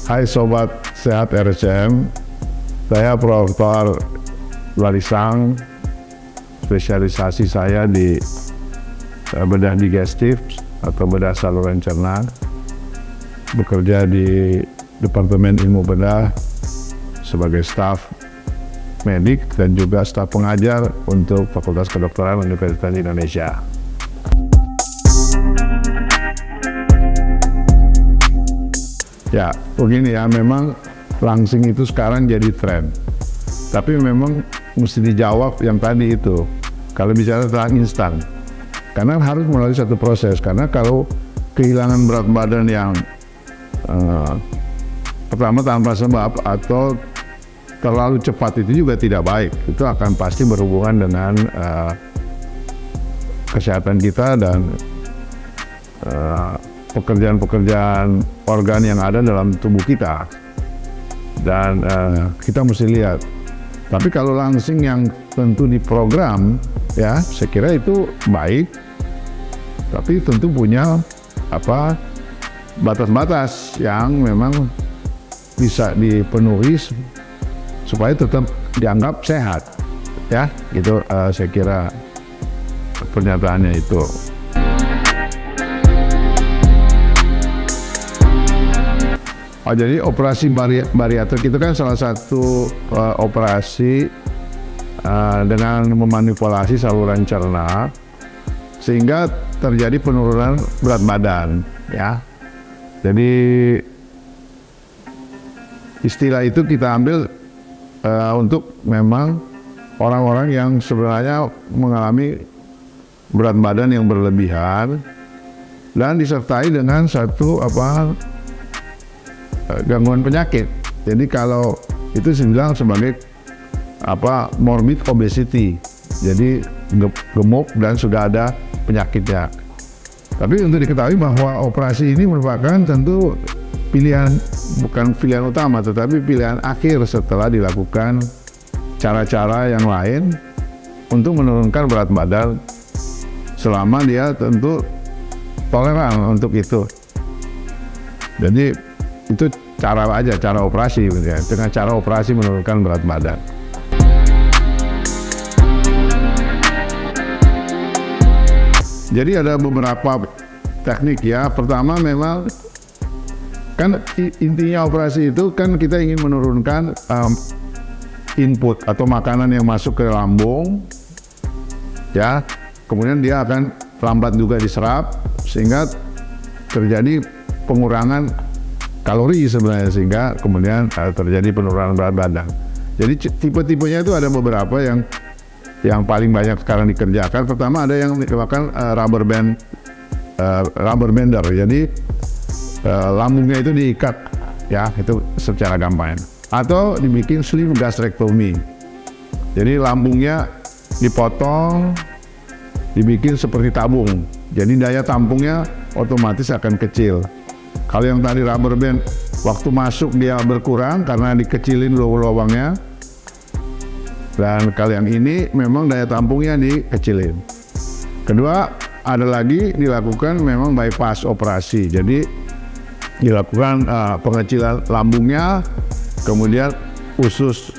Hai Sobat Sehat RSCM, saya Prof. Larisang, spesialisasi saya di bedah digestif atau bedah saluran cerna, bekerja di Departemen Ilmu Bedah sebagai staf medik dan juga staf pengajar untuk Fakultas Kedokteran Universitas Indonesia. Ya, begini ya, memang langsing itu sekarang jadi tren. Tapi memang mesti dijawab yang tadi itu. Kalau bicara tentang instan, karena harus melalui satu proses. Karena kalau kehilangan berat badan yang pertama tanpa sebab atau terlalu cepat itu juga tidak baik. Itu akan pasti berhubungan dengan kesehatan kita dan pekerjaan-pekerjaan organ yang ada dalam tubuh kita, dan kita mesti lihat. Tapi kalau langsing yang tentu diprogram, ya saya kira itu baik, tapi tentu punya batas-batas yang memang bisa dipenuhi supaya tetap dianggap sehat, ya gitu. Saya kira pernyataannya itu. Oh, jadi operasi bariatrik itu kan salah satu operasi dengan memanipulasi saluran cerna sehingga terjadi penurunan berat badan, ya. Jadi istilah itu kita ambil untuk memang orang-orang yang sebenarnya mengalami berat badan yang berlebihan dan disertai dengan satu gangguan penyakit. Jadi kalau itu saya bilang sebagai morbid obesity. Jadi gemuk dan sudah ada penyakitnya. Tapi untuk diketahui bahwa operasi ini merupakan tentu pilihan, bukan pilihan utama, tetapi pilihan akhir setelah dilakukan cara-cara yang lain untuk menurunkan berat badan selama dia tentu toleran untuk itu. Jadi itu cara operasi, ya. Dengan cara operasi menurunkan berat badan. Jadi ada beberapa teknik, ya. Pertama memang kan intinya operasi itu kan kita ingin menurunkan input atau makanan yang masuk ke lambung, ya. Kemudian dia akan lambat juga diserap sehingga terjadi pengurangan kalori sebenarnya, sehingga kemudian terjadi penurunan berat badan. Jadi tipe-tipenya itu ada beberapa yang paling banyak sekarang dikerjakan. Pertama ada yang dilakukan rubber bender. Jadi lambungnya itu diikat, ya, itu secara gampang. Atau dibikin slim gastrectomy. Jadi lambungnya dipotong, dibikin seperti tabung. Jadi daya tampungnya otomatis akan kecil. Kalau yang tadi rubber band, waktu masuk dia berkurang karena dikecilin lubangnya. Dan kalau yang ini memang daya tampungnya dikecilin. Kedua, ada lagi dilakukan memang bypass operasi. Jadi dilakukan pengecilan lambungnya, kemudian usus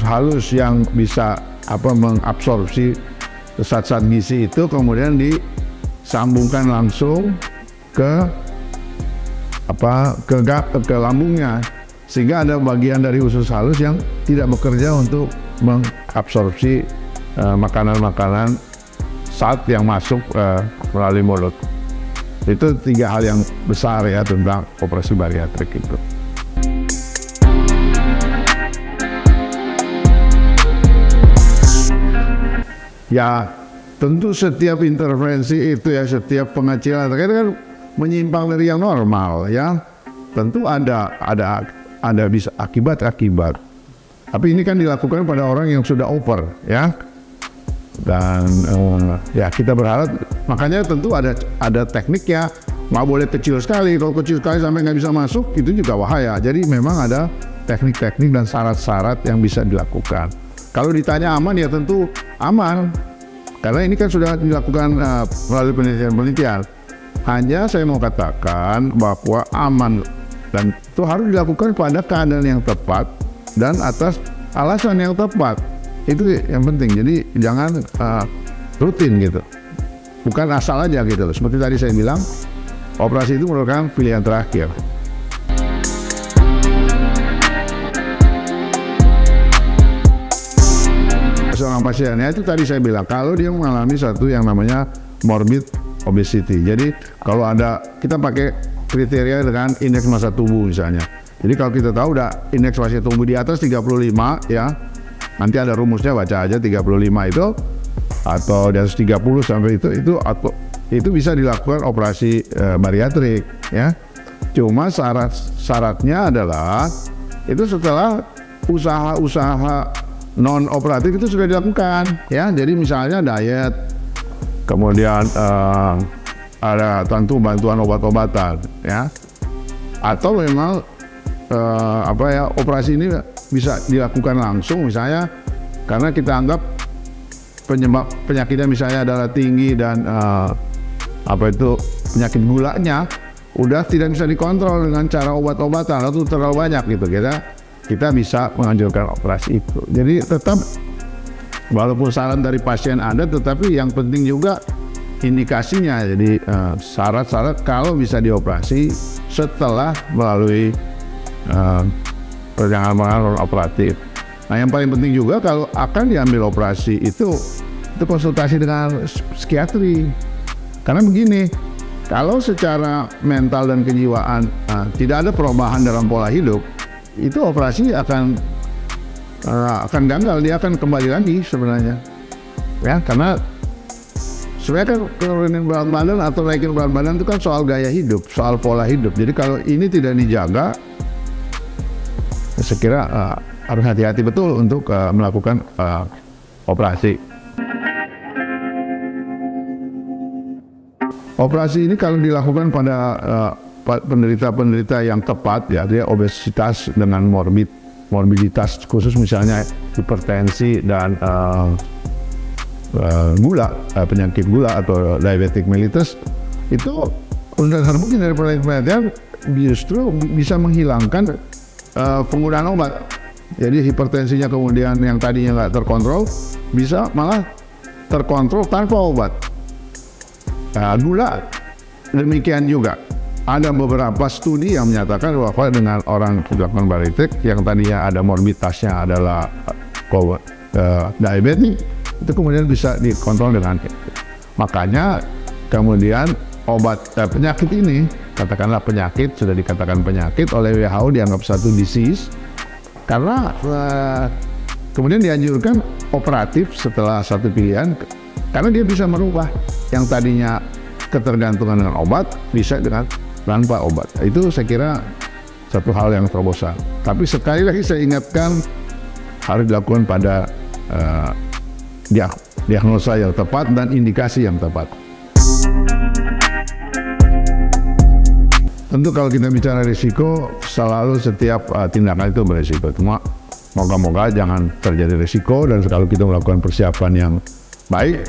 halus yang bisa mengabsorpsi zat-zat gizi itu kemudian disambungkan langsung ke lambungnya, sehingga ada bagian dari usus halus yang tidak bekerja untuk mengabsorpsi makanan-makanan zat yang masuk melalui mulut. Itu 3 hal yang besar, ya, tentang operasi bariatrik itu. Ya, tentu setiap intervensi itu, ya, setiap pengecilan kan menyimpang dari yang normal, ya. Tentu ada bisa akibat-akibat. Tapi ini kan dilakukan pada orang yang sudah over, ya. Dan ya kita berharap, makanya tentu ada tekniknya. Nggak boleh kecil sekali. Kalau kecil sekali sampai nggak bisa masuk, itu juga bahaya. Jadi memang ada teknik-teknik dan syarat-syarat yang bisa dilakukan. Kalau ditanya aman, ya tentu aman. Karena ini kan sudah dilakukan melalui penelitian-penelitian. Hanya saya mau katakan bahwa aman Dan itu harus dilakukan pada keadaan yang tepat dan atas alasan yang tepat. Itu yang penting. Jadi jangan rutin gitu, bukan asal aja gitu loh. Seperti tadi saya bilang, operasi itu merupakan pilihan terakhir. Seorang pasiennya itu tadi saya bilang, kalau dia mengalami satu yang namanya morbid obesity. Jadi kalau ada, kita pakai kriteria dengan indeks massa tubuh misalnya. Jadi kalau kita tahu udah indeks massa tubuh di atas 35 ya, nanti ada rumusnya, baca aja 35 itu, atau di atas 30 sampai itu bisa dilakukan operasi bariatrik ya. Cuma syaratnya adalah itu setelah usaha-usaha non operatif itu sudah dilakukan ya. Jadi misalnya diet, kemudian ada tentu bantuan obat-obatan ya, atau memang operasi ini bisa dilakukan langsung misalnya karena kita anggap penyebab penyakitnya misalnya adalah tinggi dan penyakit gulanya udah tidak bisa dikontrol dengan cara obat-obatan atau terlalu banyak gitu, kita bisa menganjurkan operasi itu. Jadi tetap walaupun saran dari pasien ada, tetapi yang penting juga indikasinya. Jadi syarat-syarat kalau bisa dioperasi setelah melalui perjalanan operatif. Nah yang paling penting juga kalau akan diambil operasi itu konsultasi dengan psikiatri. Karena begini, kalau secara mental dan kejiwaan tidak ada perubahan dalam pola hidup, itu operasi akan gagal, dia akan kembali lagi sebenarnya. Ya, karena sebenarnya kan turunin berat badan atau naikin berat badan itu kan soal gaya hidup, soal pola hidup. Jadi kalau ini tidak dijaga, saya kira harus hati-hati betul untuk melakukan operasi. Operasi ini kalau dilakukan pada penderita-penderita yang tepat ya, dia obesitas dengan morbiditas khusus misalnya hipertensi dan gula, penyakit gula atau diabetic mellitus, itu sudah terbukti dari penelitian justru bisa menghilangkan penggunaan obat. Jadi hipertensinya kemudian yang tadinya nggak terkontrol bisa malah terkontrol tanpa obat. Gula demikian juga. Ada beberapa studi yang menyatakan bahwa dengan orang dilakukan bariatrik yang tadinya ada morbiditasnya adalah diabetes, itu kemudian bisa dikontrol dengan itu. Makanya kemudian obat penyakit ini, katakanlah penyakit, sudah dikatakan penyakit oleh WHO, dianggap satu disease, karena kemudian dianjurkan operatif setelah satu pilihan, karena dia bisa merubah yang tadinya ketergantungan dengan obat bisa dengan tanpa obat. Itu saya kira satu hal yang terobosan. Tapi sekali lagi saya ingatkan, harus dilakukan pada diagnosa yang tepat dan indikasi yang tepat. Tentu kalau kita bicara risiko, selalu setiap tindakan itu berisiko. Cuma moga-moga jangan terjadi risiko, dan kalau kita melakukan persiapan yang baik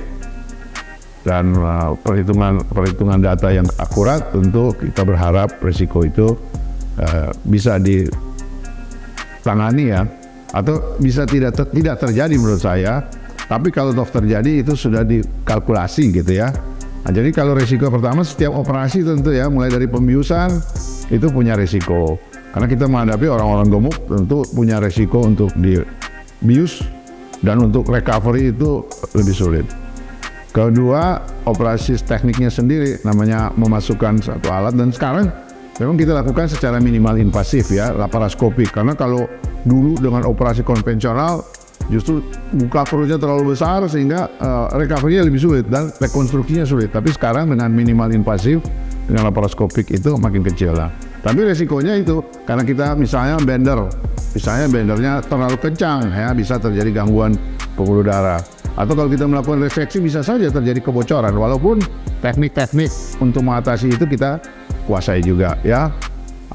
dan perhitungan data yang akurat, tentu kita berharap risiko itu bisa ditangani ya, atau bisa tidak terjadi menurut saya. Tapi kalau toh terjadi itu sudah dikalkulasi gitu ya. Nah, jadi kalau risiko pertama setiap operasi tentu ya, mulai dari pembiusan itu punya risiko, karena kita menghadapi orang-orang gemuk tentu punya risiko untuk dibius, dan untuk recovery itu lebih sulit. Kedua, operasi tekniknya sendiri, namanya memasukkan satu alat, dan sekarang memang kita lakukan secara minimal invasif ya, laparoskopik. Karena kalau dulu dengan operasi konvensional justru buka perutnya terlalu besar sehingga recovery-nya lebih sulit dan rekonstruksinya sulit. Tapi sekarang dengan minimal invasif, dengan laparoskopik itu makin kecil lah. Tapi resikonya itu, karena kita misalnya bendernya terlalu kencang ya, bisa terjadi gangguan pembuluh darah. Atau kalau kita melakukan reseksi bisa saja terjadi kebocoran, walaupun teknik-teknik untuk mengatasi itu kita kuasai juga ya.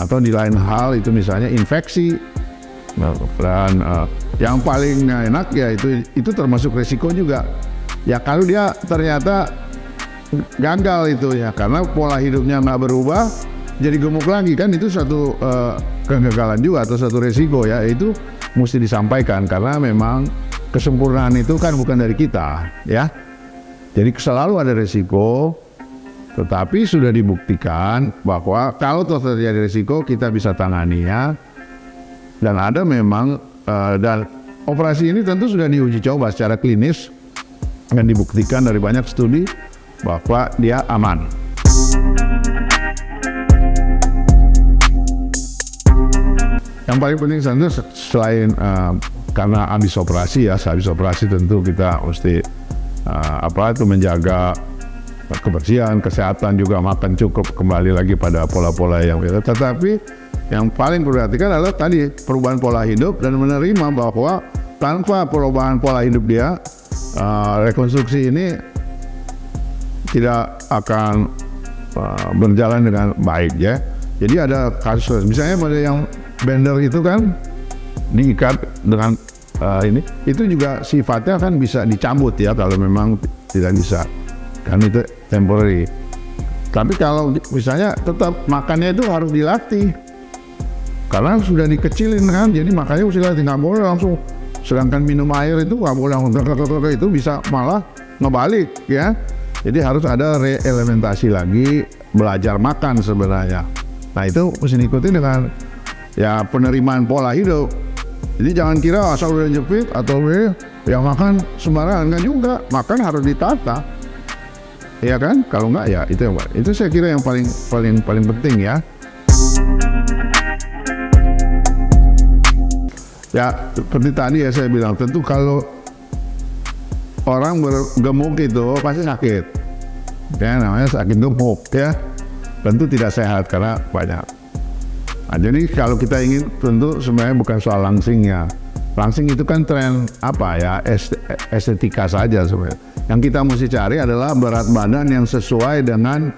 Atau di lain hal itu misalnya infeksi, dan yang paling enak ya itu termasuk risiko juga ya, kalau dia ternyata gagal itu ya, karena pola hidupnya nggak berubah, jadi gemuk lagi kan, itu satu kegagalan juga atau satu resiko ya. Itu mesti disampaikan karena memang kesempurnaan itu kan bukan dari kita ya. Jadi selalu ada resiko, tetapi sudah dibuktikan bahwa kalau terjadi resiko kita bisa tangani ya. Dan ada memang dan operasi ini tentu sudah diuji coba secara klinis dan dibuktikan dari banyak studi bahwa dia aman. Yang paling penting tentu selain karena habis operasi ya, habis operasi tentu kita mesti menjaga kebersihan, kesehatan, juga makan cukup, kembali lagi pada pola-pola yang biasa. Tetapi yang paling perhatikan adalah tadi perubahan pola hidup dan menerima bahwa tanpa perubahan pola hidup dia, rekonstruksi ini tidak akan berjalan dengan baik ya. Jadi ada kasus, misalnya pada yang bender itu kan diikat dengan ini, itu juga sifatnya kan bisa dicabut ya kalau memang tidak bisa, kan itu temporary. Tapi kalau misalnya tetap makannya itu harus dilatih, karena sudah dikecilin kan, jadi makanya harus dilatih, nggak boleh langsung. Sedangkan minum air itu nggak boleh langsung, itu bisa malah ngebalik ya. Jadi harus ada reelementasi lagi, belajar makan sebenarnya. Nah itu mesti diikuti dengan ya penerimaan pola hidup. Jadi jangan kira asal udah jepit atau yang makan sembarangan, kan juga, makan harus ditata, ya kan? Kalau enggak ya itu saya kira yang paling penting ya. Ya seperti tadi ya saya bilang, tentu kalau orang bergemuk itu pasti sakit, ya namanya sakit gemuk ya, tentu tidak sehat karena banyak. Nah, jadi kalau kita ingin, tentu sebenarnya bukan soal langsingnya. Langsing itu kan tren estetika saja sebenarnya. Yang kita mesti cari adalah berat badan yang sesuai dengan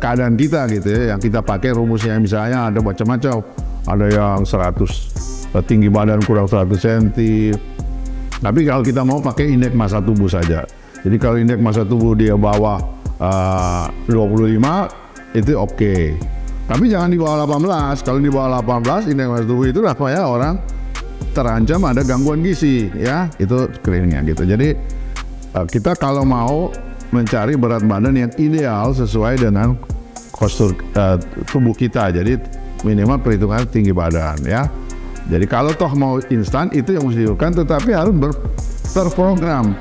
keadaan kita gitu ya. Yang kita pakai rumusnya misalnya ada macam-macam. Ada yang 100 tinggi badan kurang 100 cm. Tapi kalau kita mau pakai indeks massa tubuh saja. Jadi kalau indeks massa tubuh dia bawah 25 itu oke. Tapi jangan di bawah 18. Kalau di bawah 18 indeks massa tubuh itu rasanya orang terancam ada gangguan gizi ya, itu screeningnya gitu. Jadi kita kalau mau mencari berat badan yang ideal sesuai dengan postur tubuh kita, jadi minimal perhitungan tinggi badan ya. Jadi kalau toh mau instan itu yang mesti dilakukan, tetapi harus terprogram.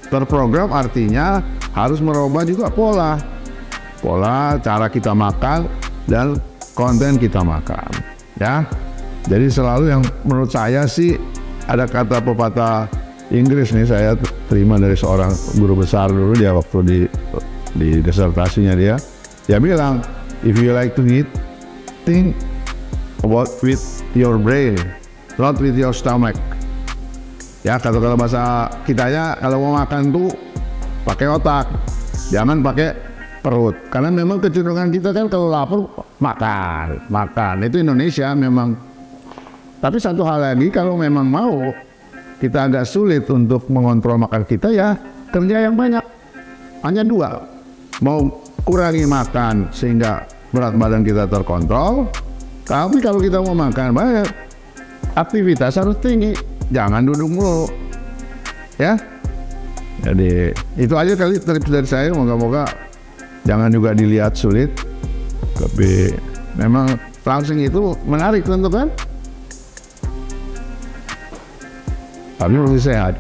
Terprogram artinya harus merubah juga pola cara kita makan dan konten kita makan ya. Jadi selalu yang menurut saya sih, ada kata pepatah Inggris nih, saya terima dari seorang guru besar dulu, dia waktu di disertasinya dia bilang, if you like to eat, think about with your brain, not with your stomach. Ya, kalau bahasa kitanya, kalau mau makan tuh pakai otak, jangan pakai perut. Karena memang kecenderungan kita kan kalau lapar makan. Itu Indonesia memang. Tapi satu hal lagi, kalau memang mau kita agak sulit untuk mengontrol makan kita, ya kerja yang banyak. Hanya dua, mau kurangi makan sehingga berat badan kita terkontrol. Tapi kalau kita mau makan banyak, aktivitas harus tinggi, jangan duduk mulu ya. Jadi itu aja kali tips dari saya, moga-moga jangan juga dilihat sulit, tapi memang langsing itu menarik tentu kan, tapi harus sehat.